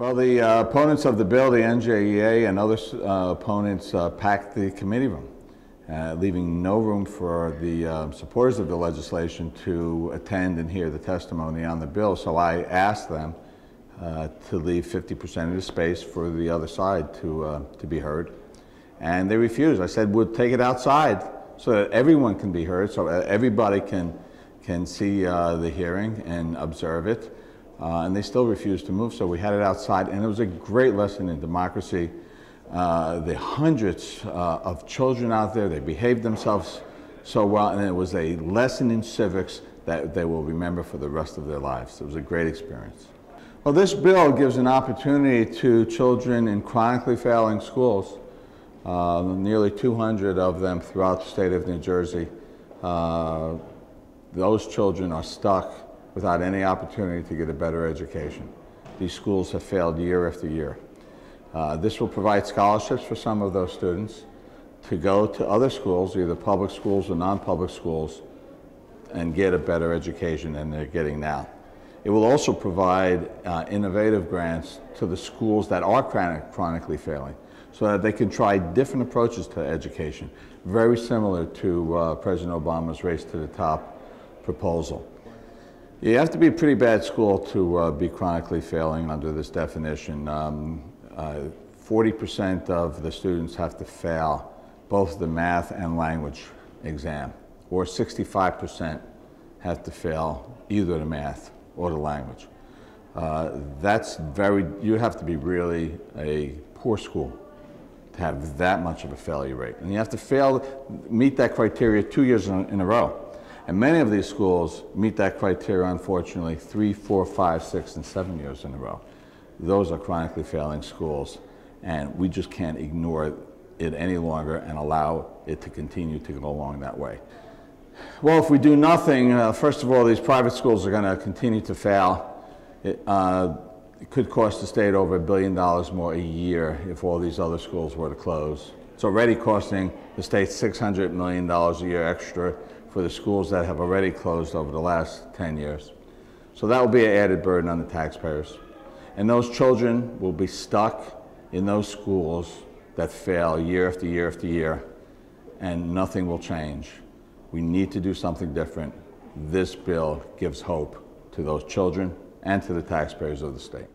Well, the opponents of the bill, the NJEA and other opponents, packed the committee room, leaving no room for the supporters of the legislation to attend and hear the testimony on the bill. So I asked them to leave 50% of the space for the other side to be heard. And they refused. I said, we'll take it outside so that everyone can be heard, so everybody can see the hearing and observe it. And they still refused to move, so we had it outside, and it was a great lesson in democracy. The hundreds of children out there, they behaved themselves so well, and it was a lesson in civics that they will remember for the rest of their lives. It was a great experience. Well, this bill gives an opportunity to children in chronically failing schools, nearly 200 of them throughout the state of New Jersey. Those children are stuck without any opportunity to get a better education. These schools have failed year after year. This will provide scholarships for some of those students to go to other schools, either public schools or non-public schools, and get a better education than they're getting now. It will also provide innovative grants to the schools that are chronically failing, so that they can try different approaches to education, very similar to President Obama's Race to the Top proposal. You have to be a pretty bad school to be chronically failing under this definition. 40% of the students have to fail both the math and language exam, or 65% have to fail either the math or the language. You have to be really a poor school to have that much of a failure rate. And you have to meet that criteria 2 years in a row. And many of these schools meet that criteria, unfortunately, 3, 4, 5, 6, and 7 years in a row. Those are chronically failing schools, and we just can't ignore it any longer and allow it to continue to go along that way. Well, if we do nothing, first of all, these private schools are going to continue to fail. It could cost the state over $1 billion more a year if all these other schools were to close. It's already costing the state $600 million a year extra for the schools that have already closed over the last 10 years. So that will be an added burden on the taxpayers. And those children will be stuck in those schools that fail year after year after year, and nothing will change. We need to do something different. This bill gives hope to those children and to the taxpayers of the state.